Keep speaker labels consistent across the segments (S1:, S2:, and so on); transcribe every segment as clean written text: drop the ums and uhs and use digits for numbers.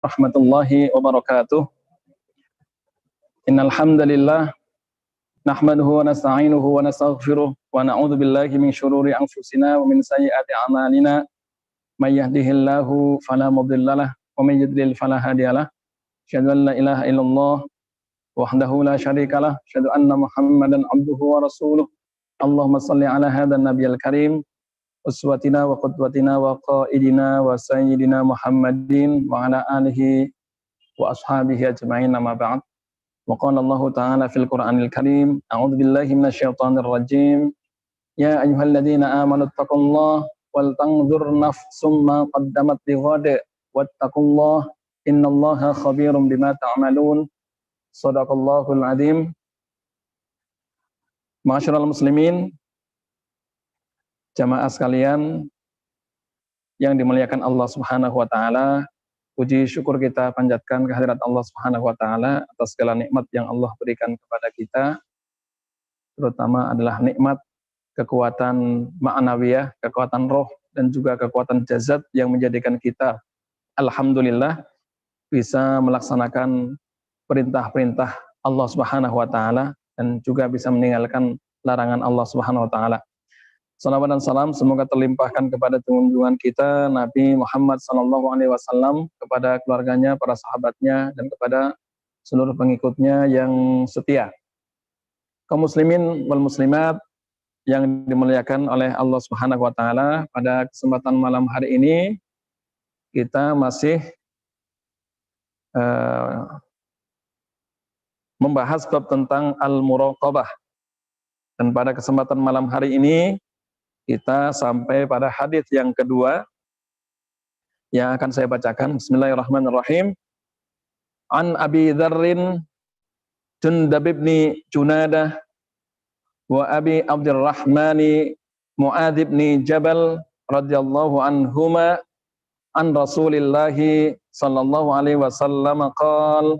S1: Warahmatullahi wabarakatuh. Innal hamdalillah nahmaduhu wa nasta'inuhu wa nastaghfiruh wa na'udzu billahi min syururi anfusina wa min sayyiati a'malina. May yahdihillahu fala mudhillalah wa may yudlil fala hadiyalah. Asyhadu an la ilaha illallah wahdahu la syarikalah, asyhadu anna Muhammadan abduhu wa rasuluh. Allahumma shalli ala hadzal nabiyil karim uswatina wa qudwatina wa qaidina wa sayyidina Muhammadin wa ala alihi wa ashabihi ajma'in, amma ba'd. Wa qala Allah ta'ala fil Qur'anil Karim, a'udzu billahi minasyaitonir rajim. Ya ayyuhalladzina amanu taqullaha wal tanzur nafsum ma qaddamat lighad wattaqullaha innallaha khabirum bima ta'malun. Shadaqallahul azim. Ma'asyiral muslimin, jamaah sekalian yang dimuliakan Allah Subhanahu wa taala, puji syukur kita panjatkan kehadirat Allah Subhanahu wa taala atas segala nikmat yang Allah berikan kepada kita, terutama adalah nikmat kekuatan ma'nawiyah, kekuatan roh dan juga kekuatan jasad yang menjadikan kita alhamdulillah bisa melaksanakan perintah-perintah Allah Subhanahu wa taala dan juga bisa meninggalkan larangan Allah Subhanahu wa taala. Salawat dan salam semoga terlimpahkan kepada junjungan kita Nabi Muhammad SAW, kepada keluarganya, para sahabatnya, dan kepada seluruh pengikutnya yang setia. Kaum muslimin wal muslimat yang dimuliakan oleh Allah Subhanahu wa taala, pada kesempatan malam hari ini kita masih membahas bab tentang al-muraqabah. Dan pada kesempatan malam hari ini kita sampai pada hadis yang kedua yang akan saya bacakan. Bismillahirrahmanirrahim. An Abi Dzarrin Jundab bin Junadah wa Abi Abdurrahman Mu'adz bin Jabal radhiyallahu anhuma an Rasulillah sallallahu alaihi wasallam qala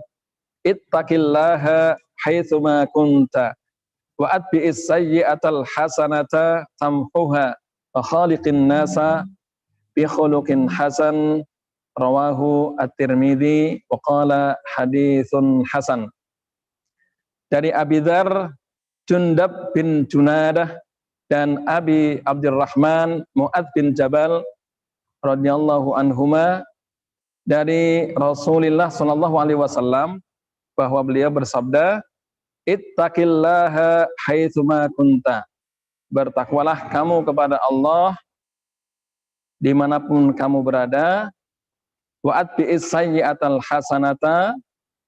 S1: ittaqillaha haitsu ma kunta wa atbi'is sayyi'atal hasanata tamhuha wa khaliqin nasa bi khuluqin hasan, rawahu at-Tirmidzi wa qala haditsun hasan. Dari Abi Dzar Jundab bin Junadah dan Abi Abdurrahman Mu'adz bin Jabal radhiyallahu anhuma, dari Rasulullah sallallahu alaihi wasallam bahwa beliau bersabda, ittaqillaha haitsu ma kunta, bertakwalah kamu kepada Allah dimanapun kamu berada, wa atbi'is sayyi'atal hasanata,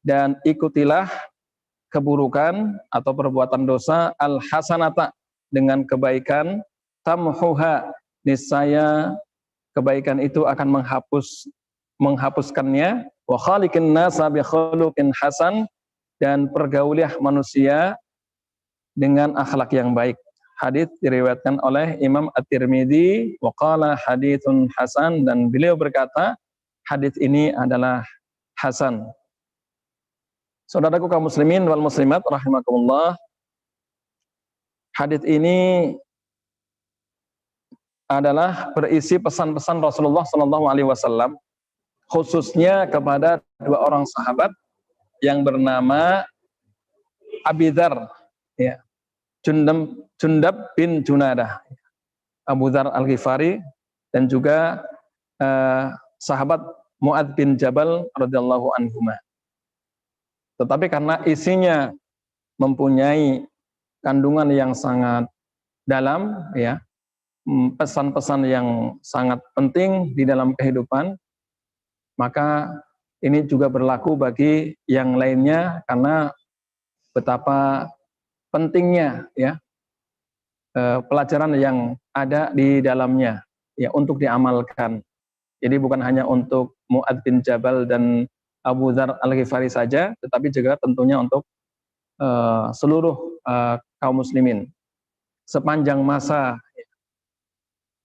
S1: dan ikutilah keburukan atau perbuatan dosa, al hasanata, dengan kebaikan, tamhuha, niscaya kebaikan itu akan menghapuskannya, wa khaliqin nasa bi khuluqin hasan, dan pergaulilah manusia dengan akhlak yang baik. Hadis diriwayatkan oleh Imam At-Tirmidzi wa qala haditsun hasan, dan beliau berkata hadis ini adalah hasan. Saudaraku kaum muslimin wal muslimat rahimakumullah, hadis ini adalah berisi pesan-pesan Rasulullah sallallahu alaihi wasallam khususnya kepada dua orang sahabat yang bernama Abi Dzar, ya, Jundab bin Junadah, Abu Dzar Al-Ghifari, dan juga sahabat Mu'adz bin Jabal radhiyallahu anhuma. Tetapi karena isinya mempunyai kandungan yang sangat dalam, ya, pesan-pesan yang sangat penting di dalam kehidupan, maka ini juga berlaku bagi yang lainnya karena betapa pentingnya, ya, pelajaran yang ada di dalamnya, ya, untuk diamalkan. Jadi bukan hanya untuk Mu'adz bin Jabal dan Abu Dzar Al-Ghifari saja, tetapi juga tentunya untuk seluruh kaum muslimin sepanjang masa.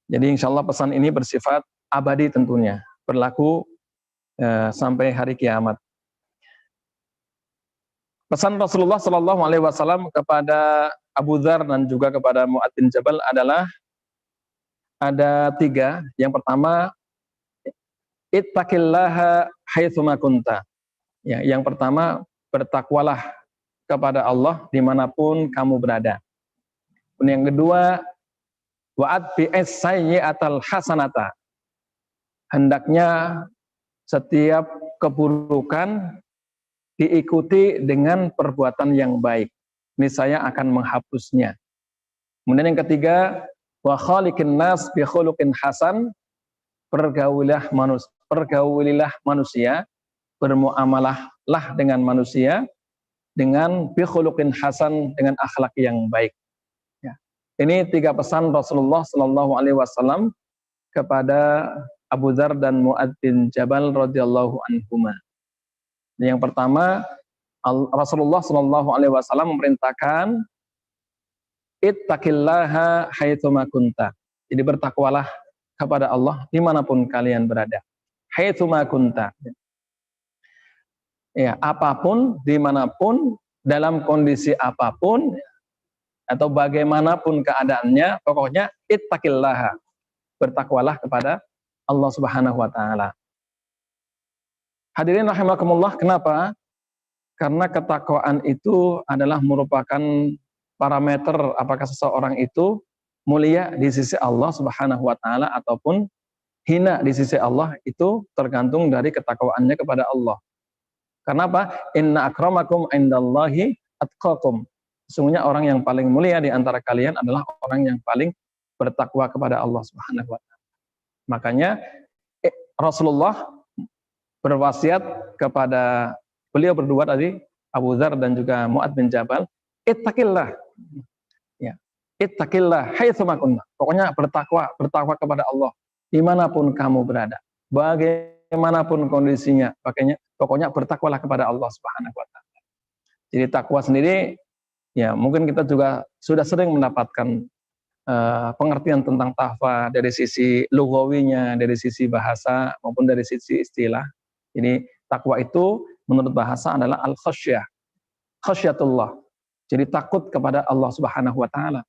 S1: Jadi insya Allah pesan ini bersifat abadi tentunya, berlaku sampai hari kiamat. Pesan Rasulullah Shallallahu Alaihi Wasallam kepada Abu Dzar dan juga kepada Mu'adz bin Jabal adalah ada tiga. Yang pertama, ittaqillaha haitsuma kunta. Ya, yang pertama, bertakwalah kepada Allah dimanapun kamu berada. Dan yang kedua, wa'ad bi'is sayyi'atal hasanata. Hendaknya setiap keburukan diikuti dengan perbuatan yang baik. Niscaya akan menghapusnya. Kemudian yang ketiga, wa khaliqin nas bi khuluqin hasan. Pergaulilah manusia, bermuamalahlah dengan manusia dengan bi khuluqin hasan, dengan akhlak yang baik. Ya. Ini 3 pesan Rasulullah Shallallahu Alaihi Wasallam kepada Abu Dzar dan Mu'adz bin Jabal radhiyallahu anhuma. Yang pertama, Rasulullah Shallallahu Alaihi Wasallam memerintahkan ittaqillaha haitsuma kunta. Jadi bertakwalah kepada Allah dimanapun kalian berada. Haitsuma kunta. Ya, apapun, dimanapun, dalam kondisi apapun, atau bagaimanapun keadaannya, pokoknya ittaqillaha. Bertakwalah kepada Allah Subhanahu wa taala. Hadirin rahimakumullah, kenapa? Karena ketakwaan itu adalah merupakan parameter apakah seseorang itu mulia di sisi Allah Subhanahu wa taala ataupun hina di sisi Allah, itu tergantung dari ketakwaannya kepada Allah. Kenapa? Inna akramakum indallahi atqakum. Sesungguhnya orang yang paling mulia di antara kalian adalah orang yang paling bertakwa kepada Allah Subhanahu wa taala. Makanya Rasulullah berwasiat kepada beliau berdua tadi, Abu Dzar dan juga Mu'adz bin Jabal, ittaqillah. Ya. Ittaqillah haitsuma kunta. Pokoknya bertakwa kepada Allah dimanapun kamu berada. Bagaimanapun kondisinya, pokoknya bertakwalah kepada Allah Subhanahu wa taala. Jadi takwa sendiri, ya mungkin kita juga sudah sering mendapatkan pengertian tentang takwa dari sisi lugawinya, dari sisi bahasa maupun dari sisi istilah. Jadi takwa itu menurut bahasa adalah al-khasyah, khasyatullah. Jadi takut kepada Allah Subhanahu wa taala.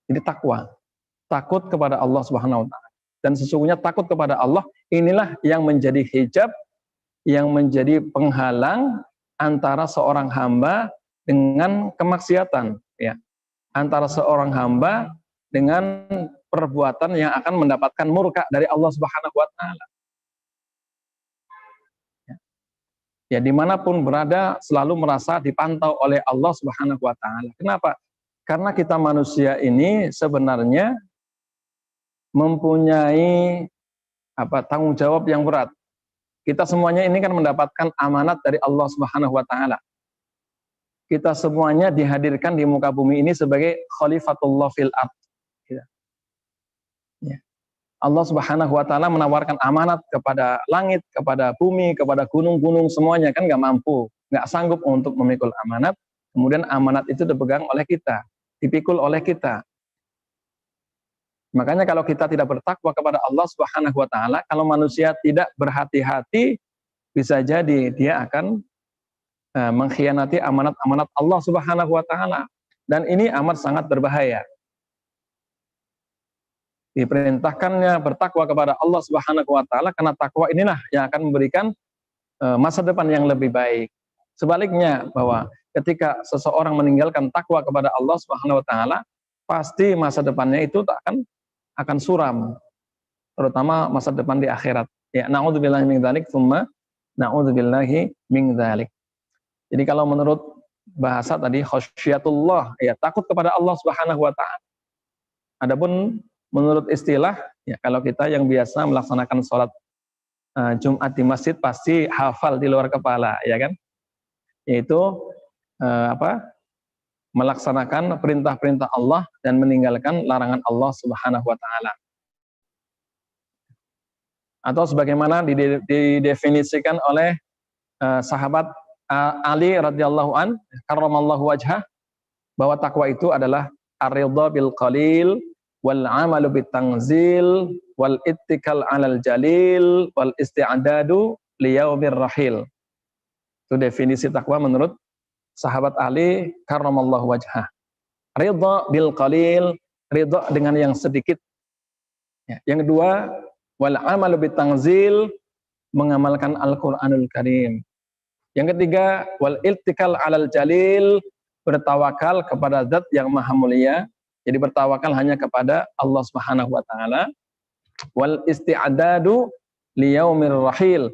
S1: Jadi takut kepada Allah Subhanahu wa taala. Dan sesungguhnya takut kepada Allah inilah yang menjadi hijab, yang menjadi penghalang antara seorang hamba dengan kemaksiatan, ya. Antara seorang hamba dengan perbuatan yang akan mendapatkan murka dari Allah Subhanahu wa taala. Ya, dimanapun berada selalu merasa dipantau oleh Allah Subhanahu wa taala. Kenapa? Karena kita manusia ini sebenarnya mempunyai tanggung jawab yang berat. Kita semuanya ini kan mendapatkan amanat dari Allah Subhanahu wa taala. Kita semuanya dihadirkan di muka bumi ini sebagai khalifatullah fil ard. Ya. Allah Subhanahu wa taala menawarkan amanat kepada langit, kepada bumi, kepada gunung-gunung, semuanya kan nggak mampu, nggak sanggup untuk memikul amanat. Kemudian amanat itu dipegang oleh kita, dipikul oleh kita. Makanya kalau kita tidak bertakwa kepada Allah Subhanahu wa taala, kalau manusia tidak berhati-hati, bisa jadi dia akan mengkhianati amanat-amanat Allah Subhanahu wa taala. Dan ini amat sangat berbahaya. Diperintahkannya bertakwa kepada Allah Subhanahu wa taala karena takwa inilah yang akan memberikan masa depan yang lebih baik. Sebaliknya, bahwa ketika seseorang meninggalkan takwa kepada Allah Subhanahu wa taala, pasti masa depannya itu akan suram, terutama masa depan di akhirat. Ya, na'udzubillahi min dzalik, tsumma na'udzubillahi min dzalik. Jadi kalau menurut bahasa tadi khasyatullah, ya takut kepada Allah Subhanahu wa taala. Adapun menurut istilah, ya kalau kita yang biasa melaksanakan sholat Jumat di masjid pasti hafal di luar kepala, ya kan? Yaitu melaksanakan perintah-perintah Allah dan meninggalkan larangan Allah Subhanahu wa taala. Atau sebagaimana didefinisikan oleh sahabat Ali radhiyallahu an, karramallahu wajhah, bahwa takwa itu adalah ar-ridha bil qalil wal 'amalu bit tanzil wal ittikal 'alal jalil wal isti'dadu liyaumir rahil. Itu definisi takwa menurut sahabat Ali karramallahu wajhah. Ridha bil qalil, ridha dengan yang sedikit. Ya. Yang kedua, wal 'amalu bit tanzil, mengamalkan Al-Qur'anul Karim. Yang ketiga, wal iltikal 'alal jalil, bertawakal kepada zat yang maha mulia. Jadi bertawakal hanya kepada Allah Subhanahu wa taala. Wal isti'dadu liyaumir rahil.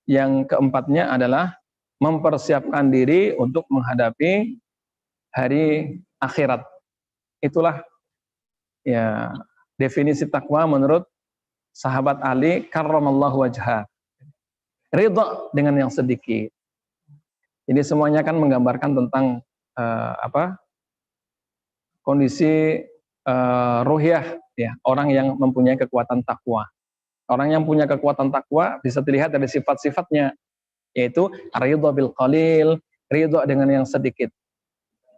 S1: Yang keempatnya adalah mempersiapkan diri untuk menghadapi hari akhirat. Itulah ya definisi takwa menurut sahabat Ali karramallahu wajhah. Ridha dengan yang sedikit. Jadi semuanya kan menggambarkan tentang kondisi ruhiyah ya, orang yang mempunyai kekuatan takwa. Orang yang punya kekuatan takwa bisa dilihat dari sifat-sifatnya, yaitu ridha bil qalil, ridha dengan yang sedikit.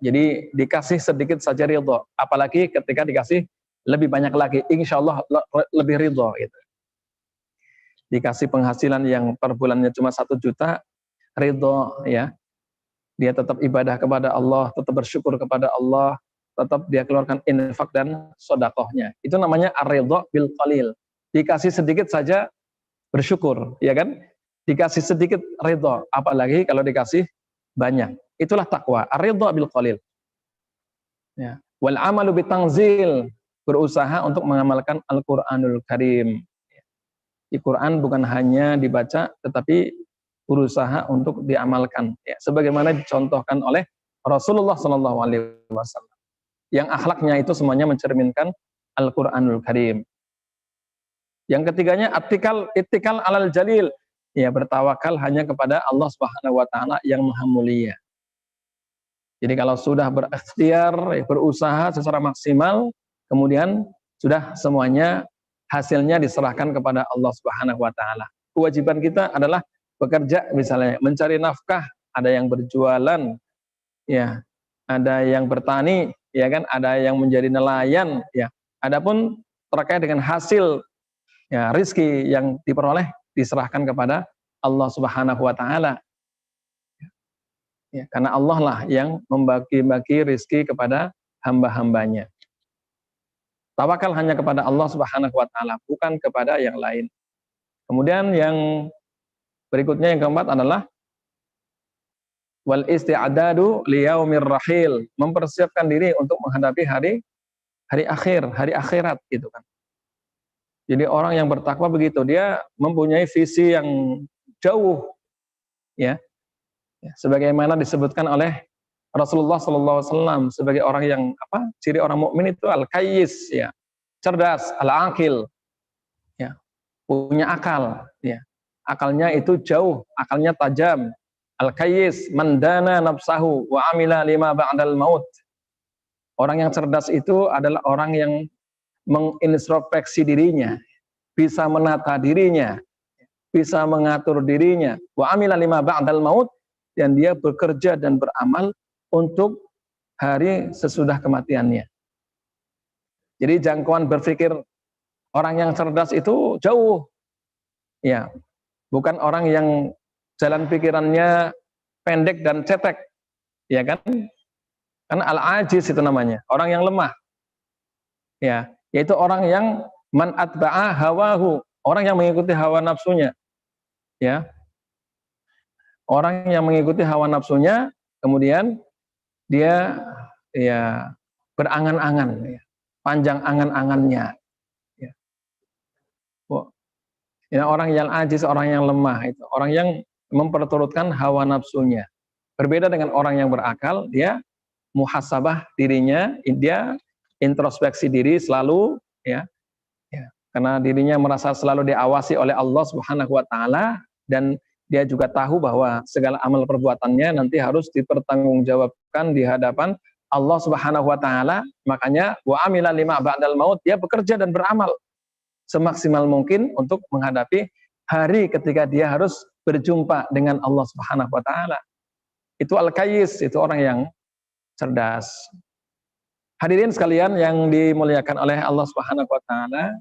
S1: Jadi dikasih sedikit saja ridha, apalagi ketika dikasih lebih banyak lagi, insya Allah lebih ridha gitu. Dikasih penghasilan yang per bulannya cuma 1 juta, ridha ya. Dia tetap ibadah kepada Allah, tetap bersyukur kepada Allah, tetap dia keluarkan infak dan sedekahnya. Itu namanya ar-ridha bil qalil. Dikasih sedikit saja bersyukur, ya kan? Dikasih sedikit ridha, apalagi kalau dikasih banyak. Itulah takwa, ar-ridha bil qalil. Ya. Wal amalu bitanzil, berusaha untuk mengamalkan Al-Qur'anul Karim. Di Quran bukan hanya dibaca, tetapi berusaha untuk diamalkan. Ya, sebagaimana dicontohkan oleh Rasulullah SAW, yang akhlaknya itu semuanya mencerminkan Al-Qur'anul Karim. Yang ketiganya ittikal alal jalil, ya bertawakal hanya kepada Allah Subhanahu wa taala yang maha mulia. Jadi kalau sudah berikhtiar, berusaha secara maksimal, kemudian sudah semuanya hasilnya diserahkan kepada Allah Subhanahu wa taala. Kewajiban kita adalah bekerja, misalnya mencari nafkah, ada yang berjualan, ya, ada yang bertani, ya kan, ada yang menjadi nelayan, ya. Adapun terkait dengan hasil ya rizki yang diperoleh diserahkan kepada Allah Subhanahu wa taala. Ya, karena Allah lah yang membagi-bagi rizki kepada hamba-hambanya. Tawakal hanya kepada Allah Subhanahu wa taala, bukan kepada yang lain. Kemudian yang berikutnya yang keempat adalah wal isti'dadu liyaumir rahil, mempersiapkan diri untuk menghadapi hari akhir, hari akhirat gitu kan. Jadi orang yang bertakwa begitu, dia mempunyai visi yang jauh, ya. Sebagaimana disebutkan oleh Rasulullah SAW sebagai orang yang ciri orang mukmin itu al-kayyis, ya, cerdas, al-aqil, ya, punya akal, ya. Akalnya itu jauh, akalnya tajam. Al-kayyis man dana nafsahu wa amila lima ba'dal maut. Orang yang cerdas itu adalah orang yang mengintrospeksi dirinya, bisa menata dirinya, bisa mengatur dirinya, wa amila lima ba'dal maut, dan dia bekerja dan beramal untuk hari sesudah kematiannya. Jadi jangkauan berpikir orang yang cerdas itu jauh, ya, bukan orang yang jalan pikirannya pendek dan cetek, ya kan? Karena al-ajiz itu namanya, orang yang lemah, ya, yaitu orang yang man atba'a hawahu, orang yang mengikuti hawa nafsunya, ya. Orang yang mengikuti hawa nafsunya, kemudian dia ya berangan-angan, ya, panjang angan-angannya, ya. Ya, orang yang ajiz, orang yang lemah itu, orang yang memperturutkan hawa nafsunya. Berbeda dengan orang yang berakal, dia muhasabah dirinya, dia introspeksi diri selalu, ya, ya, karena dirinya merasa selalu diawasi oleh Allah Subhanahu wa taala, dan dia juga tahu bahwa segala amal perbuatannya nanti harus dipertanggungjawabkan di hadapan Allah Subhanahu wa taala. Makanya wa amila lima ba'dal maut, dia bekerja dan beramal semaksimal mungkin untuk menghadapi hari ketika dia harus berjumpa dengan Allah Subhanahu wa taala. Itu al-kayyis, itu orang yang cerdas. Hadirin sekalian yang dimuliakan oleh Allah Subhanahu wa taala.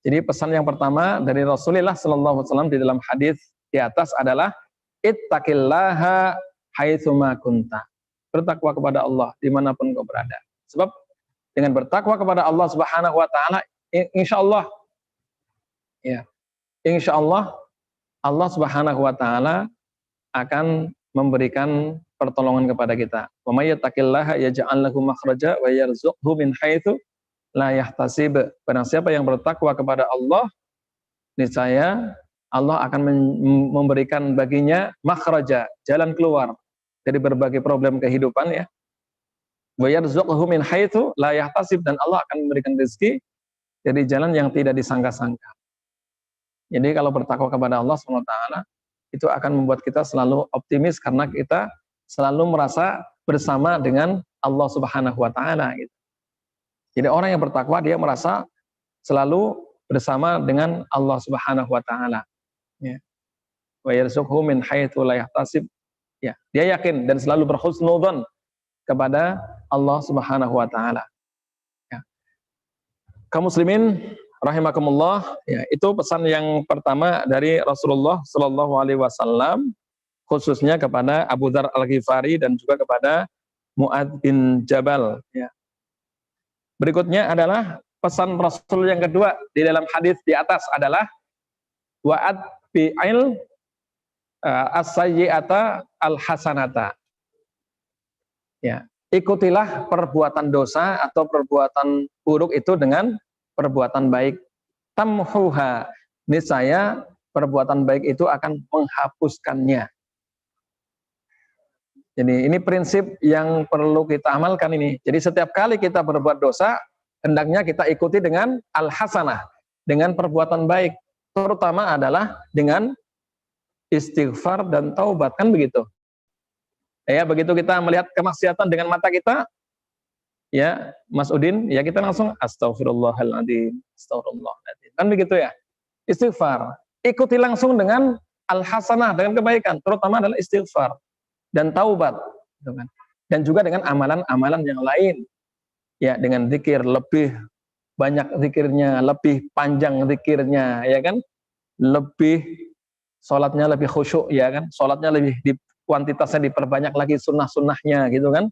S1: Jadi pesan yang pertama dari Rasulullah sallallahu alaihi wasallam di dalam hadis di atas adalah ittaqillaha haitsuma kunta. Bertakwa kepada Allah dimanapun kau berada. Sebab dengan bertakwa kepada Allah Subhanahu wa taala, insyaallah, ya, insyaallah Allah Subhanahu wa taala akan memberikan pertolongan kepada kita. Wa may yattaqillaha yaj'al lahu makhraja wa yarzuqhu min haitsu la yahtasib. Barang siapa yang bertakwa kepada Allah, niscaya Allah akan memberikan baginya makhraja, jalan keluar dari berbagai problem kehidupan ya. Wa yarzuqhu min haitsu la yahtasib, dan Allah akan memberikan rezeki dari jalan yang tidak disangka-sangka. Jadi kalau bertakwa kepada Allah SWT, itu akan membuat kita selalu optimis karena kita selalu merasa bersama dengan Allah Subhanahu wa taala gitu. Jadi orang yang bertakwa dia merasa selalu bersama dengan Allah Subhanahu wa taala. Ya. Wa yarzuqhu min haitsu la yahtasib. Ya, dia yakin dan selalu berhusnudzon kepada Allah Subhanahu wa taala. Ya. Kaum muslimin rahimakumullah, ya, itu pesan yang pertama dari Rasulullah Shallallahu alaihi wasallam khususnya kepada Abu Dzar Al-Ghifari dan juga kepada Mu'adz bin Jabal ya. Berikutnya adalah pesan Rasul yang kedua di dalam hadis di atas adalah wa'ad bi'il as-sayyi'ata al-hasanata. Ya, ikutilah perbuatan dosa atau perbuatan buruk itu dengan perbuatan baik. Tamhuha, niscaya perbuatan baik itu akan menghapuskannya. Jadi ini prinsip yang perlu kita amalkan ini. Jadi setiap kali kita berbuat dosa, hendaknya kita ikuti dengan al-hasanah, dengan perbuatan baik. Terutama adalah dengan istighfar dan taubat, kan begitu. Ya, begitu kita melihat kemaksiatan dengan mata kita, ya Mas Udin, ya kita langsung astagfirullahaladzim, astagfirullahaladzim, kan begitu ya. Istighfar, ikuti langsung dengan al-hasanah, dengan kebaikan, terutama adalah istighfar dan taubat, gitu kan. Dan juga dengan amalan-amalan yang lain, ya dengan zikir, lebih banyak zikirnya, lebih panjang zikirnya, ya kan, lebih sholatnya lebih khusyuk, ya kan, sholatnya lebih kuantitasnya diperbanyak lagi, sunnah-sunnahnya, gitu kan.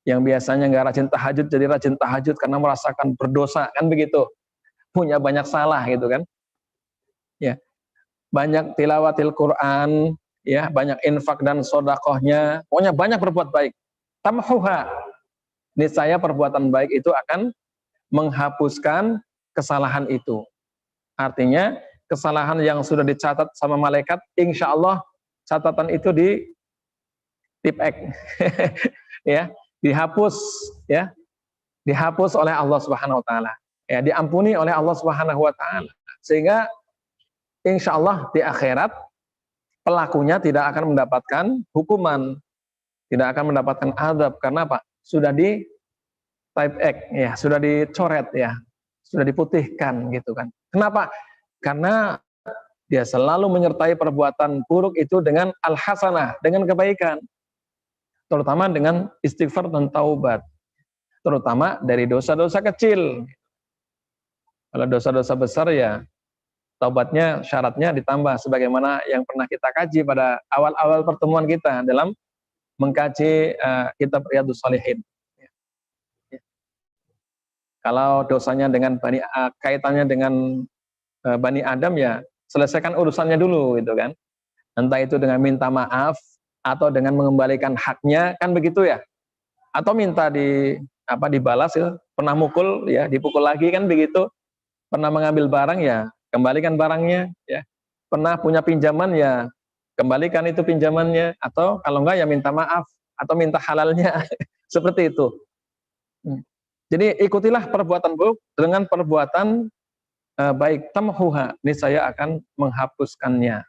S1: Yang biasanya nggak rajin tahajud jadi rajin tahajud karena merasakan berdosa, kan begitu, punya banyak salah gitu kan ya. Banyak tilawatil Quran ya, banyak infak dan sodakohnya, pokoknya banyak berbuat baik. Tamhuha, niscaya perbuatan baik itu akan menghapuskan kesalahan itu. Artinya kesalahan yang sudah dicatat sama malaikat, insya Allah catatan itu di tipek ya, dihapus ya, dihapus oleh Allah Subhanahu wa taala. Ya, diampuni oleh Allah Subhanahu wa taala. Sehingga insya Allah di akhirat pelakunya tidak akan mendapatkan hukuman, tidak akan mendapatkan azab, karena apa? Sudah di type X ya, sudah dicoret ya, sudah diputihkan gitu kan. Kenapa? Karena dia selalu menyertai perbuatan buruk itu dengan al-hasanah, dengan kebaikan. Terutama dengan istighfar dan taubat, terutama dari dosa-dosa kecil. Kalau dosa-dosa besar ya taubatnya syaratnya ditambah sebagaimana yang pernah kita kaji pada awal-awal pertemuan kita dalam mengkaji kitab Riyadhus Shalihin. Kalau dosanya dengan kaitannya dengan Bani Adam ya selesaikan urusannya dulu gitu kan. Entah itu dengan minta maaf atau dengan mengembalikan haknya, kan begitu ya, atau minta dibalas ya, pernah mukul ya dipukul lagi, kan begitu, pernah mengambil barang ya kembalikan barangnya ya, pernah punya pinjaman ya kembalikan itu pinjamannya, atau kalau enggak ya minta maaf atau minta halalnya seperti itu. Jadi ikutilah perbuatan buruk dengan perbuatan baik. Tamhuha, niscaya akan menghapuskannya.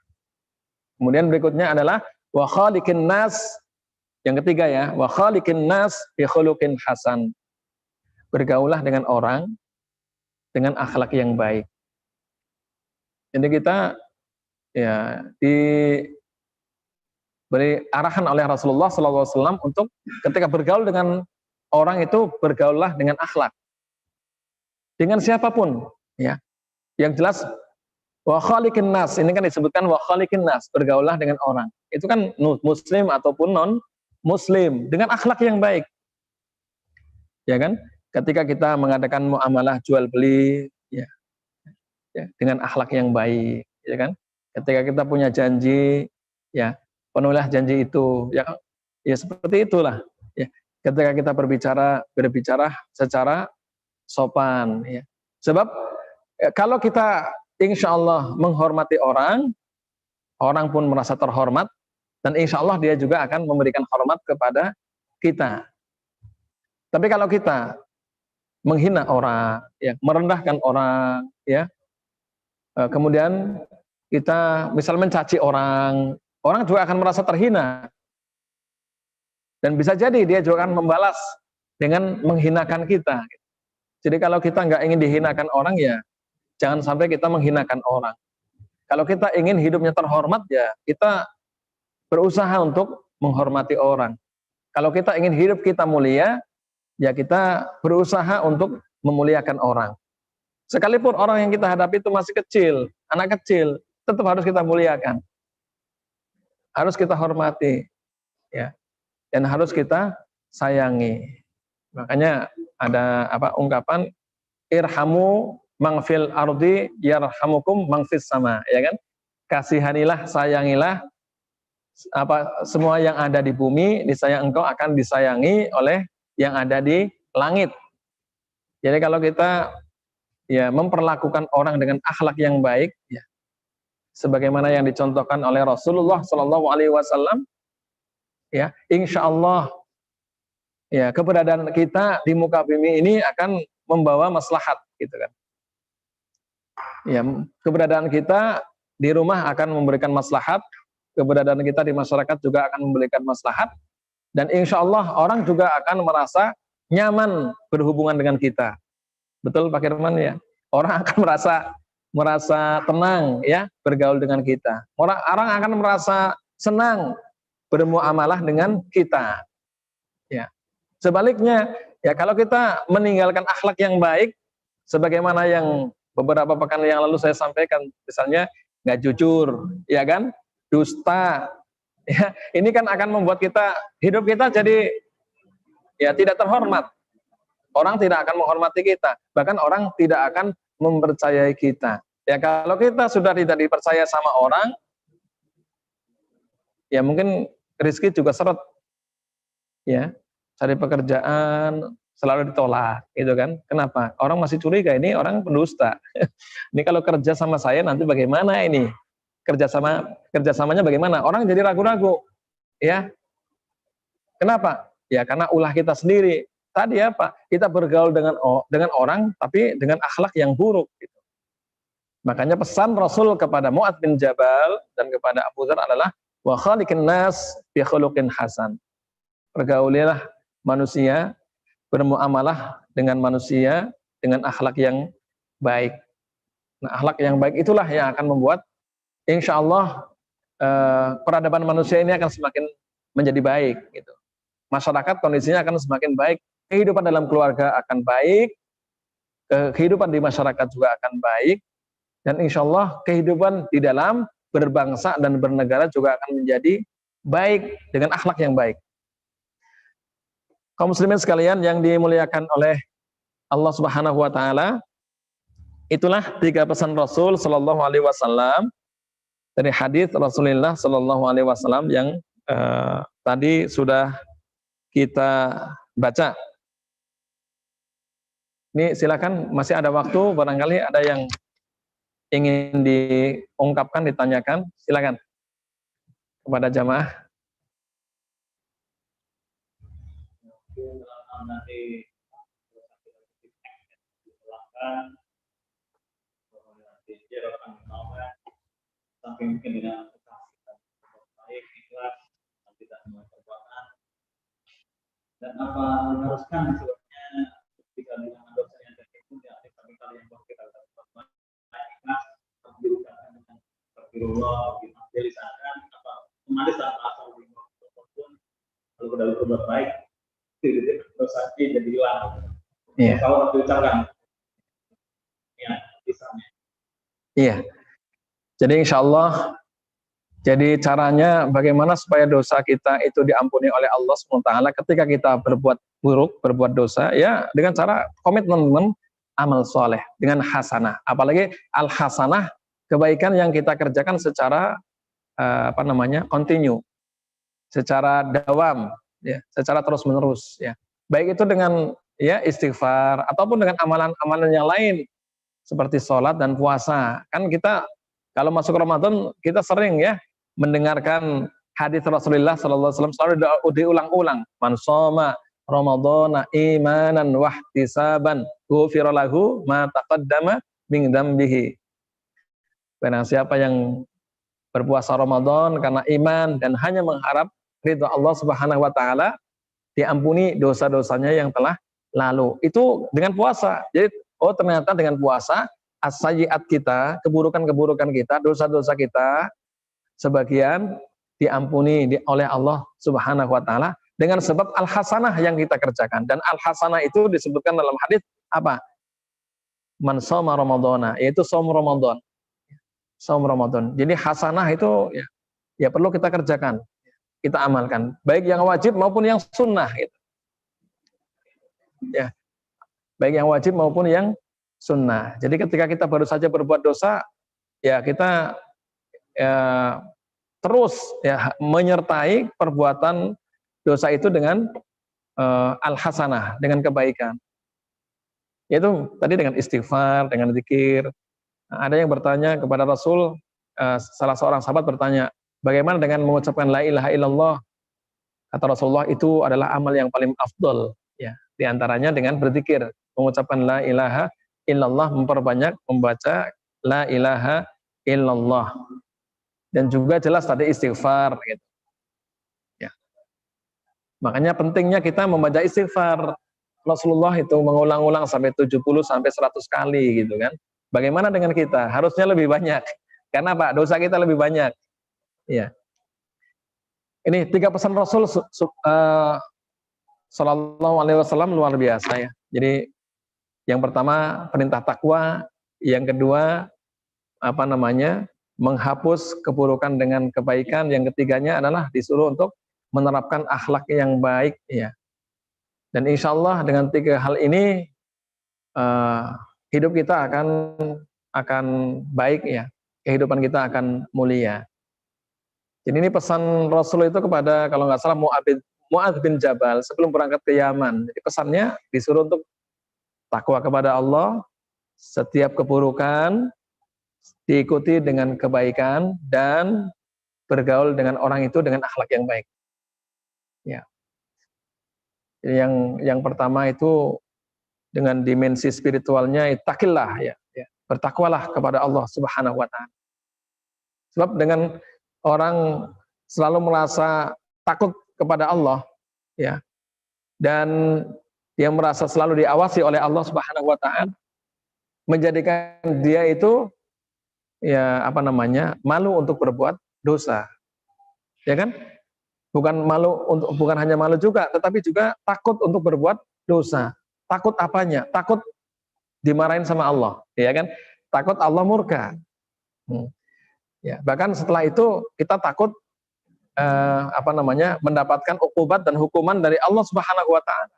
S1: Kemudian berikutnya adalah wa khaliqin nas, yang ketiga ya, wa khaliqin nas bi khuluqin hasan. Bergaulah dengan orang dengan akhlak yang baik. Jadi kita ya diberi arahan oleh Rasulullah SAW untuk ketika bergaul dengan orang itu bergaullah dengan akhlak. Dengan siapapun ya. Yang jelas wa khaliqin nas, ini kan disebutkan wa khaliqin nas, bergaulah dengan orang. Itu kan muslim ataupun non muslim dengan akhlak yang baik. Ya kan? Ketika kita mengadakan muamalah jual beli ya dengan akhlak yang baik, ya kan? Ketika kita punya janji, ya penuhilah janji itu. Ya seperti itulah. Ya, ketika kita berbicara secara sopan. Ya. Sebab kalau kita insya Allah menghormati orang, orang pun merasa terhormat, dan insya Allah dia juga akan memberikan hormat kepada kita. Tapi kalau kita menghina orang, ya, merendahkan orang, ya, kemudian kita misal mencaci orang, orang juga akan merasa terhina. Dan bisa jadi dia juga akan membalas dengan menghinakan kita. Jadi kalau kita nggak ingin dihinakan orang, ya jangan sampai kita menghinakan orang. Kalau kita ingin hidupnya terhormat, ya kita berusaha untuk menghormati orang. Kalau kita ingin hidup kita mulia, ya kita berusaha untuk memuliakan orang. Sekalipun orang yang kita hadapi itu masih kecil, anak kecil, tetap harus kita muliakan. Harus kita hormati, ya. Dan harus kita sayangi. Makanya ada ungkapan irhamu mangfil ardi yarhamukum mangfis sama, ya kan? Kasihanilah, sayangilah semua yang ada di bumi, niscaya engkau akan disayangi oleh yang ada di langit. Jadi kalau kita ya memperlakukan orang dengan akhlak yang baik, ya sebagaimana yang dicontohkan oleh Rasulullah SAW, ya insya Allah ya keberadaan kita di muka bumi ini akan membawa maslahat, gitu kan. Ya keberadaan kita di rumah akan memberikan maslahat, keberadaan kita di masyarakat juga akan memberikan maslahat, dan insya Allah orang juga akan merasa nyaman berhubungan dengan kita. Betul Pak Kirman ya? Orang akan merasa tenang ya bergaul dengan kita. Orang akan merasa senang bermuamalah dengan kita. Ya. Sebaliknya, ya kalau kita meninggalkan akhlak yang baik, sebagaimana yang beberapa pekan yang lalu saya sampaikan, misalnya nggak jujur, ya kan, dusta, ya ini kan akan membuat hidup kita jadi ya tidak terhormat. Orang tidak akan menghormati kita, bahkan orang tidak akan mempercayai kita. Ya kalau kita sudah tidak dipercaya sama orang, ya mungkin rezeki juga seret, ya cari pekerjaan selalu ditolak, gitu kan? Kenapa? Orang masih curiga ini orang pendusta. Ini kalau kerja sama saya nanti bagaimana ini? Kerjasamanya bagaimana? Orang jadi ragu-ragu, ya. Kenapa? Ya karena ulah kita sendiri. Tadi apa? Kita bergaul dengan orang, tapi dengan akhlak yang buruk. Gitu. Makanya pesan Rasul kepada Mu'adz bin Jabal dan kepada Abu Dzar adalah wa khaliqin nas bi khuluqin hasan. Pergaulilah manusia, bermuamalah dengan manusia dengan akhlak yang baik. Nah, akhlak yang baik itulah yang akan membuat insya Allah peradaban manusia ini akan semakin menjadi baik. Gitu. Masyarakat kondisinya akan semakin baik. Kehidupan dalam keluarga akan baik, kehidupan di masyarakat juga akan baik, dan insya Allah kehidupan di dalam berbangsa dan bernegara juga akan menjadi baik dengan akhlak yang baik. Kaum muslimin sekalian yang dimuliakan oleh Allah Subhanahu wa taala, itulah 3 pesan Rasul sallallahu alaihi wasallam dari hadis Rasulullah sallallahu alaihi wasallam yang tadi sudah kita baca. Ini silakan, masih ada waktu, barangkali ada yang ingin diungkapkan, ditanyakan, silakan kepada jamaah.
S2: Nanti sampai mungkin dengan baik, ikhlas, tidak semua perbuatan, dan apa haruskan sebabnya ketika dengan dosa yang tertentu di akhir kali yang kita lakukan baik, ikhlas, diucapkan dengan astagfirullah, dijelaskan apa kemarin saat asal pun kalau sudah berbuat baik dosa jadi hilang. Kalau diucapkan, ya misalnya.
S1: Iya. Jadi insya Allah, jadi caranya bagaimana supaya dosa kita itu diampuni oleh Allah SWT ketika kita berbuat buruk, berbuat dosa, ya dengan cara komitmen amal soleh, dengan hasanah. Apalagi al-hasanah, kebaikan yang kita kerjakan secara continue, secara dawam, ya, secara terus menerus, ya. Baik itu dengan ya istighfar ataupun dengan amalan-amalan yang lain seperti sholat dan puasa. Kan kita kalau masuk Ramadan kita sering ya mendengarkan hadis Rasulullah sallallahu alaihi wasallam selalu diulang-ulang. Man shoma Ramadhana imanan wahtisaban ghufira lahu ma taqaddama min dzambihi. Barang siapa yang berpuasa Ramadan karena iman dan hanya mengharap ridha Allah Subhanahu wa taala, diampuni dosa-dosanya yang telah lalu. Itu dengan puasa. Jadi ternyata dengan puasa as-sayyi'at kita, keburukan-keburukan kita, dosa-dosa kita sebagian diampuni oleh Allah Subhanahu wa taala dengan sebab al-hasanah yang kita kerjakan. Dan al-hasanah itu disebutkan dalam hadis apa? Man shoma Ramadhana, yaitu shaum Ramadan. Shaum Ramadan. Jadi hasanah itu ya perlu kita kerjakan, kita amalkan, baik yang wajib maupun yang sunnah gitu. Ya. Baik yang wajib maupun yang sunnah. Jadi ketika kita baru saja berbuat dosa, ya kita terus ya menyertai perbuatan dosa itu dengan al-hasanah, dengan kebaikan. Yaitu tadi dengan istighfar, dengan zikir. Nah, ada yang bertanya kepada Rasul, salah seorang sahabat bertanya, bagaimana dengan mengucapkan la ilaha illallah? Kata Rasulullah, itu adalah amal yang paling afdol, ya. Di antaranya dengan berzikir, mengucapkan la ilaha illallah, memperbanyak membaca la ilaha illallah. Dan juga jelas tadi istighfar gitu. Ya. Makanya pentingnya kita membaca istighfar. Rasulullah itu mengulang-ulang sampai 70 sampai 100 kali gitu kan. Bagaimana dengan kita? Harusnya lebih banyak. Karena Pak, dosa kita lebih banyak. Ya. Ini 3 pesan Rasul Sallallahu Alaihi Wasallam luar biasa ya. Jadi yang pertama perintah takwa, yang kedua menghapus keburukan dengan kebaikan, yang ketiganya adalah disuruh untuk menerapkan akhlak yang baik ya. Dan insya Allah dengan 3 hal ini hidup kita akan baik ya, kehidupan kita akan mulia. Jadi ini pesan Rasul itu kepada kalau nggak salah Mu'adz bin Jabal sebelum berangkat ke Yaman. Jadi pesannya disuruh untuk takwa kepada Allah, setiap keburukan diikuti dengan kebaikan dan bergaul dengan orang itu dengan akhlak yang baik. Ya. Jadi yang pertama itu dengan dimensi spiritualnya ittaqillah ya. Bertakwalah kepada Allah Subhanahu wa taala. Sebab dengan orang selalu merasa takut kepada Allah ya, dan dia merasa selalu diawasi oleh Allah Subhanahu wa taala, menjadikan dia itu ya malu untuk berbuat dosa. Ya kan? Bukan hanya malu juga, tetapi juga takut untuk berbuat dosa. Takut apanya? Takut dimarahin sama Allah, ya kan? Takut Allah murka. Ya, bahkan setelah itu kita takut mendapatkan uqubat dan hukuman dari Allah Subhanahu wa taala.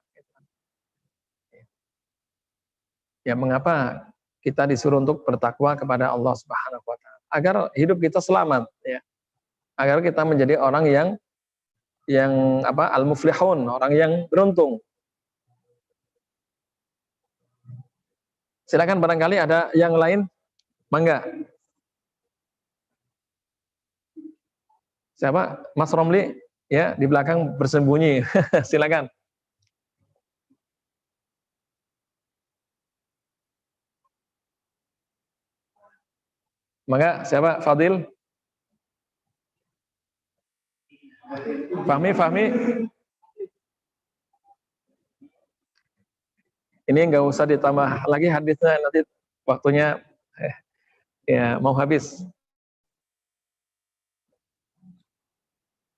S1: Ya, mengapa kita disuruh untuk bertakwa kepada Allah Subhanahu wa taala? Agar hidup kita selamat ya. Agar kita menjadi orang yang al-muflihun, orang yang beruntung. Silakan barangkali ada yang lain. Mangga. Siapa? Mas Romli ya, di belakang bersembunyi. Silakan. Mangga, siapa? Fadil? Fahmi? Ini nggak usah ditambah lagi hadisnya, nanti waktunya ya mau habis.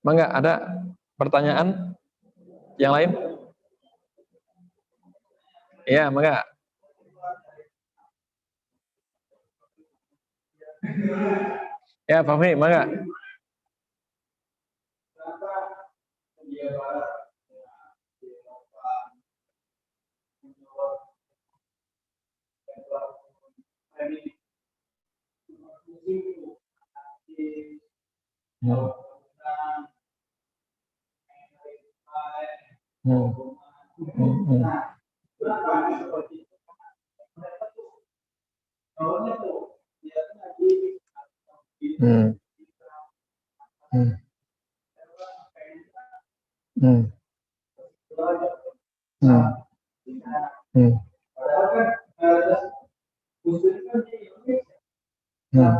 S1: Mangga, ada pertanyaan yang lain? Iya, mangga. Ya, Fahmi, mangga. Hmm. Hmm. Hmm. Hmm. Hmm. Hmm. Hmm. Hmm. Hmm.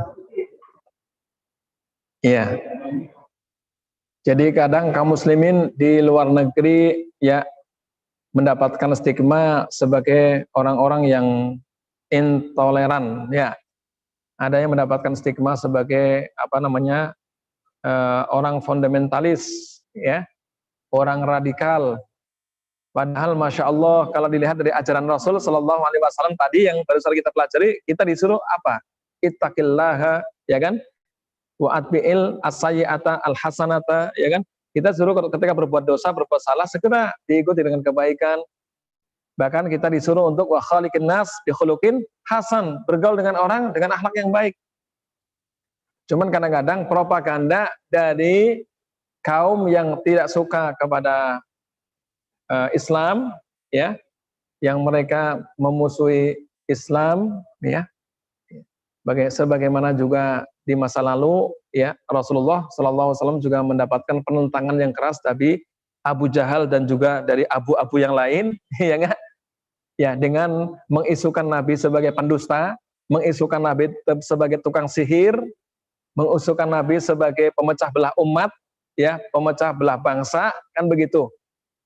S1: Iya. Jadi kadang kaum muslimin di luar negeri ya mendapatkan stigma sebagai orang-orang yang intoleran ya. Ada yang mendapatkan stigma sebagai apa namanya orang fundamentalis ya, orang radikal. Padahal masya Allah kalau dilihat dari ajaran Rasul Shallallahu Alaihi Wasallam tadi yang baru saja kita pelajari, kita disuruh apa? Ittaqillaha, ya kan? Wa atbi'il as-sayyi'ata al-hasanata, ya kan? Kita suruh ketika berbuat dosa, berbuat salah, segera diikuti dengan kebaikan. Bahkan kita disuruh untuk wa khaliqin nas bi khuluqin hasan, bergaul dengan orang dengan akhlak yang baik. Cuman kadang-kadang propaganda dari kaum yang tidak suka kepada Islam, ya, yang mereka memusuhi Islam, ya, sebagaimana juga di masa lalu, ya, Rasulullah Shallallahu Alaihi Wasallam juga mendapatkan penentangan yang keras dari Abu Jahal dan juga dari abu-abu yang lain, ya enggak? Ya, dengan mengisukan Nabi sebagai pendusta, mengisukan Nabi sebagai tukang sihir, mengisukan Nabi sebagai pemecah belah umat, ya, pemecah belah bangsa, kan begitu.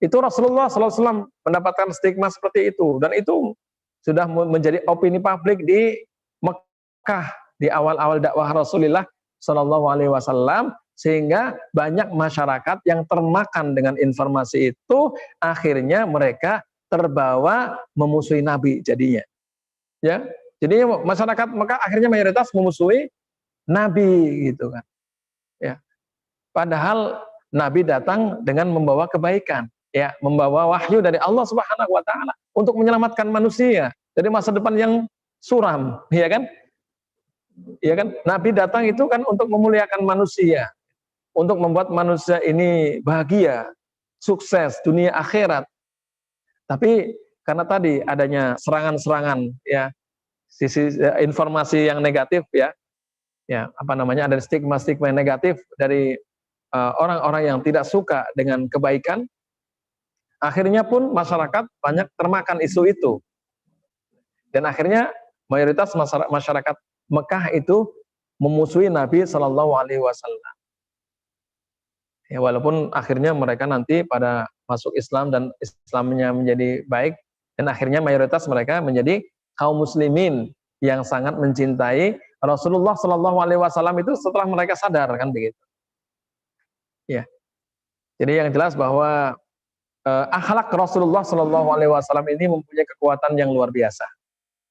S1: Itu Rasulullah SAW mendapatkan stigma seperti itu, dan itu sudah menjadi opini publik di Mekah di awal-awal dakwah Rasulullah SAW, sehingga banyak masyarakat yang termakan dengan informasi itu, akhirnya mereka terbawa memusuhi Nabi jadinya. Ya, jadinya masyarakat Mekah akhirnya mayoritas memusuhi Nabi gitu kan. Ya, padahal Nabi datang dengan membawa kebaikan, ya, membawa wahyu dari Allah Subhanahu wa taala untuk menyelamatkan manusia dari masa depan yang suram, ya kan? Ya kan? Nabi datang itu kan untuk memuliakan manusia, untuk membuat manusia ini bahagia, sukses dunia akhirat. Tapi karena tadi adanya serangan-serangan, ya, sisi informasi yang negatif, ya, ya, apa namanya, ada stigma-stigma yang negatif dari orang-orang yang tidak suka dengan kebaikan, akhirnya pun masyarakat banyak termakan isu itu, dan akhirnya mayoritas masyarakat Mekah itu memusuhi Nabi Shallallahu Alaihi Wasallam. Ya, walaupun akhirnya mereka nanti pada masuk Islam dan Islamnya menjadi baik, dan akhirnya mayoritas mereka menjadi kaum muslimin yang sangat mencintai Rasulullah Shallallahu Alaihi Wasallam itu setelah mereka sadar, kan begitu. Ya, jadi yang jelas bahwa akhlak Rasulullah Shallallahu Alaihi Wasallam ini mempunyai kekuatan yang luar biasa,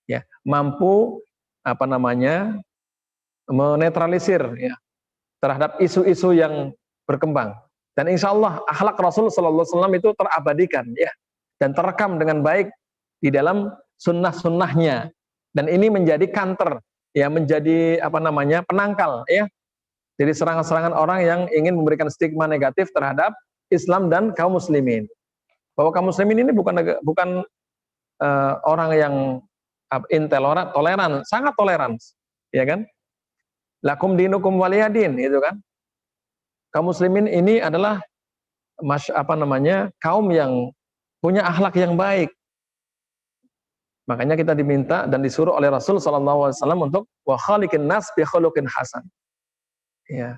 S1: ya, mampu apa namanya menetralisir, ya, terhadap isu-isu yang berkembang. Dan insya Allah akhlak Rasul Sallallahu Alaihi Wasallam itu terabadikan, ya, dan terekam dengan baik di dalam sunnah-sunnahnya. Dan ini menjadi counter, ya, menjadi apa namanya penangkal, ya, jadi serangan-serangan orang yang ingin memberikan stigma negatif terhadap Islam dan kaum muslimin. Bahwa kaum muslimin ini bukan orang yang intoleran, toleran, sangat toleran, ya kan? Lakum dinukum waliyadin, itu kan? Kaum muslimin ini adalah apa namanya, kaum yang punya akhlak yang baik. Makanya kita diminta dan disuruh oleh Rasul Sallallahu Alaihi Wasallam untuk wa khaliqin nas bi khuluqin hasan. Ya,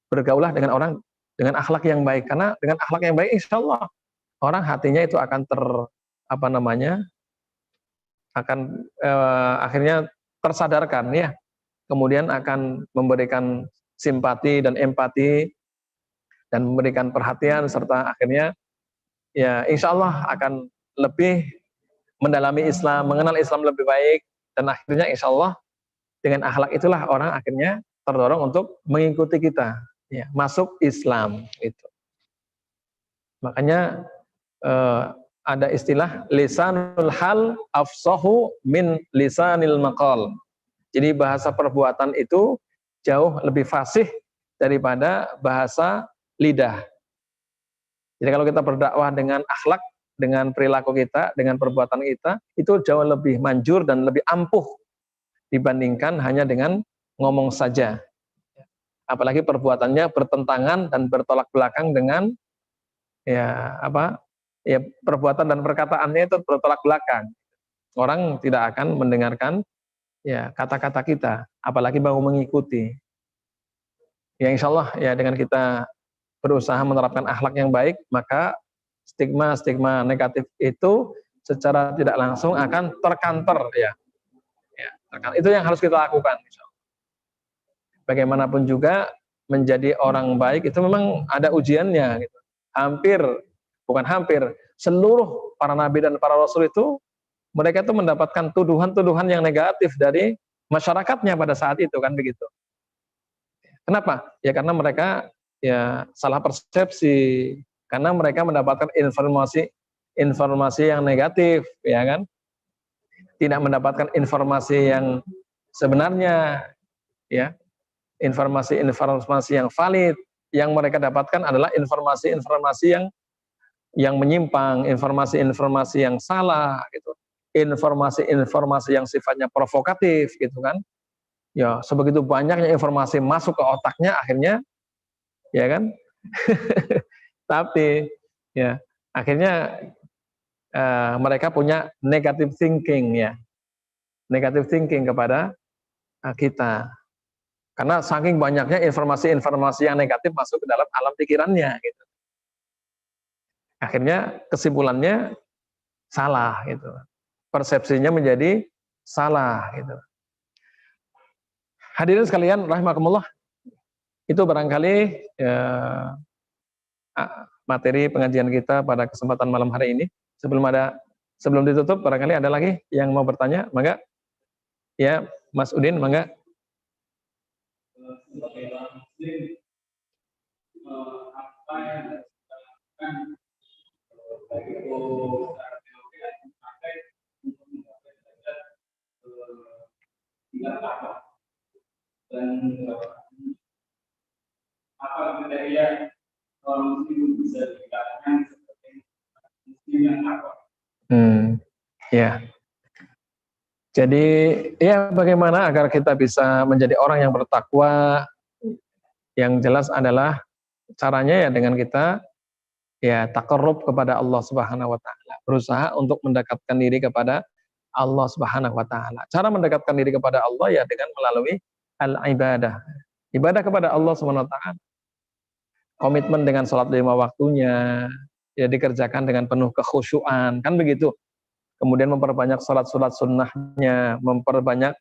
S1: bergaulah dengan orang dengan akhlak yang baik, karena dengan akhlak yang baik insya Allah orang hatinya itu akan apa namanya, akan akhirnya tersadarkan, ya, kemudian akan memberikan simpati dan empati dan memberikan perhatian, serta akhirnya, ya, insya Allah akan lebih mendalami Islam, mengenal Islam lebih baik, dan akhirnya insya Allah dengan akhlak itulah orang akhirnya terdorong untuk mengikuti kita, ya, masuk Islam itu. Makanya ada istilah lisanul hal afsahu min lisanil maqal. Jadi bahasa perbuatan itu jauh lebih fasih daripada bahasa lidah. Jadi kalau kita berdakwah dengan akhlak, dengan perilaku kita, dengan perbuatan kita, itu jauh lebih manjur dan lebih ampuh dibandingkan hanya dengan ngomong saja. Apalagi perbuatannya bertentangan dan bertolak belakang dengan perbuatan dan perkataannya itu bertolak belakang. Orang tidak akan mendengarkan kata-kata kita, apalagi mau mengikuti. Ya insya Allah dengan kita berusaha menerapkan akhlak yang baik, maka stigma-stigma negatif itu secara tidak langsung akan terkantor Itu yang harus kita lakukan. Bagaimanapun juga menjadi orang baik itu memang ada ujiannya gitu. Bukan hampir, seluruh para nabi dan para rasul itu mereka itu mendapatkan tuduhan-tuduhan yang negatif dari masyarakatnya pada saat itu kan begitu. Kenapa? Ya karena mereka salah persepsi, karena mereka mendapatkan informasi yang negatif, ya kan? Tidak mendapatkan informasi yang sebenarnya, informasi yang valid. Yang mereka dapatkan adalah informasi-informasi yang menyimpang, informasi-informasi yang salah, gitu. Informasi-informasi yang sifatnya provokatif, gitu kan? Ya, sebegitu banyaknya informasi masuk ke otaknya, akhirnya, ya kan? Tapi, akhirnya mereka punya negative thinking, negative thinking kepada kita. Karena saking banyaknya informasi-informasi yang negatif masuk ke dalam alam pikirannya, gitu. Akhirnya kesimpulannya salah, gitu. Persepsinya menjadi salah, gitu. Hadirin sekalian, rahimakumullah, itu barangkali materi pengajian kita pada kesempatan malam hari ini. Sebelum ditutup, barangkali ada lagi yang mau bertanya, mangga. Ya, Mas Udin, mangga.
S2: Sebagai orang muslim, apa yang harus kita lakukan baik itu secara teori atau praktek untuk mencapai derajat tingkat apa dan apa kriteria orang muslim bisa dikatakan sebagai muslim yang apa?
S1: Jadi bagaimana agar kita bisa menjadi orang yang bertakwa? Yang jelas adalah caranya dengan kita taqarrub kepada Allah Subhanahu wa taala. Berusaha untuk mendekatkan diri kepada Allah Subhanahu wa taala. Cara mendekatkan diri kepada Allah dengan melalui al-ibadah. Ibadah kepada Allah Subhanahu wa taala. Komitmen dengan sholat 5 waktunya, dikerjakan dengan penuh kekhusyuan, kan begitu. Kemudian memperbanyak sholat-sholat sunnahnya, memperbanyak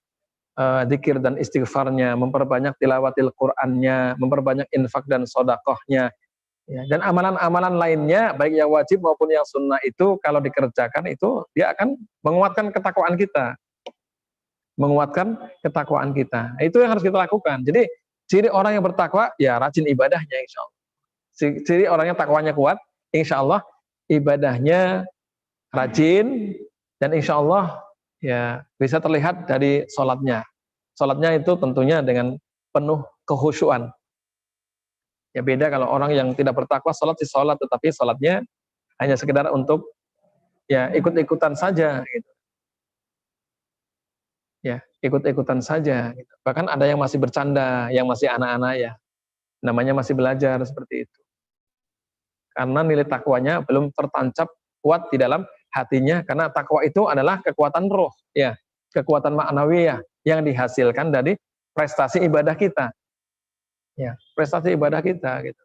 S1: dzikir dan istighfarnya, memperbanyak tilawatil Qur'annya, memperbanyak infak dan sodakohnya, dan amalan-amalan lainnya, baik yang wajib maupun yang sunnah itu, kalau dikerjakan itu, dia akan menguatkan ketakwaan kita. Itu yang harus kita lakukan. Jadi, ciri orang yang bertakwa, rajin ibadahnya insya Allah. Ciri orang yang takwanya kuat, insya Allah, ibadahnya rajin, dan insya Allah bisa terlihat dari sholatnya. Sholatnya itu tentunya dengan penuh kekhusyuan. Beda kalau orang yang tidak bertakwa, sholat tetapi sholatnya hanya sekedar untuk ikut-ikutan saja, gitu. Ikut-ikutan saja, gitu. Bahkan ada yang masih bercanda, yang masih anak-anak namanya masih belajar seperti itu. Karena nilai takwanya belum tertancap kuat di dalam hatinya, karena takwa itu adalah kekuatan roh, kekuatan maknawiyah yang dihasilkan dari prestasi ibadah kita. Prestasi ibadah kita, gitu.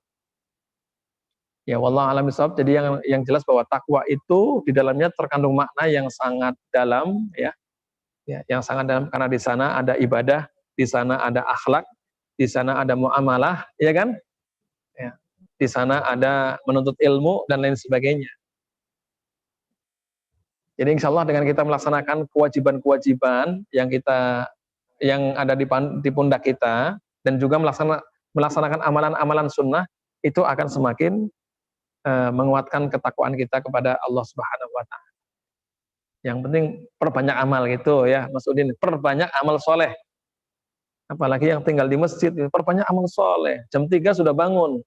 S1: Wallahu a'lam bishawab. Jadi yang jelas bahwa takwa itu di dalamnya terkandung makna yang sangat dalam, yang sangat dalam, karena di sana ada ibadah, di sana ada akhlak, di sana ada muamalah, kan? Di sana ada menuntut ilmu dan lain sebagainya. Jadi insya Allah dengan kita melaksanakan kewajiban-kewajiban yang ada di pundak kita, dan juga melaksanakan amalan-amalan sunnah, itu akan semakin menguatkan ketakwaan kita kepada Allah Subhanahu wa taala. Yang penting perbanyak amal, gitu Mas Udin. Perbanyak amal soleh. Apalagi yang tinggal di masjid, perbanyak amal soleh. Jam 3 sudah bangun.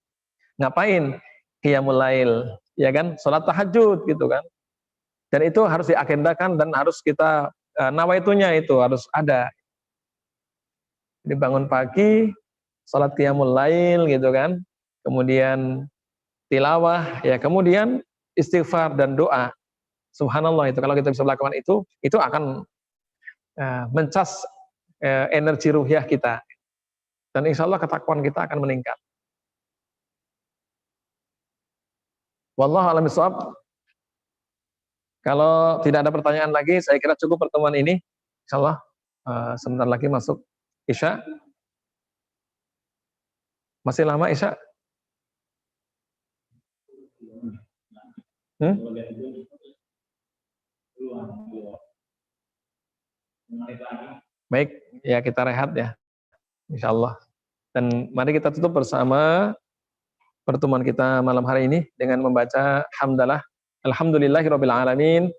S1: Ngapain? Qiyamul lail, ya kan? Salat tahajud gitu kan. Dan itu harus diagendakan dan harus kita nawaitunya itu harus ada. Dibangun pagi, salat qiyamul lail gitu kan. Kemudian tilawah, ya kemudian istighfar dan doa. Subhanallah, itu kalau kita bisa melakukan itu akan mencas energi ruhiyah kita, dan insya Allah ketakwaan kita akan meningkat. Wallahu a'lam bishawab. Kalau tidak ada pertanyaan lagi, saya kira cukup pertemuan ini. Insya Allah sebentar lagi masuk Isya. Masih lama Isya? Baik, ya kita rehat ya, insya Allah. Dan mari kita tutup bersama pertemuan kita malam hari ini dengan membaca hamdalah. Alhamdulillahirabbil alamin.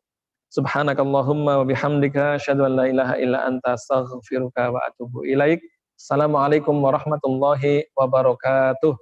S1: Subhanakallahumma wa bihamdika asyhadu an la ilaha illa anta astaghfiruka wa atubu ilaik. Assalamualaikum warahmatullahi wabarakatuh.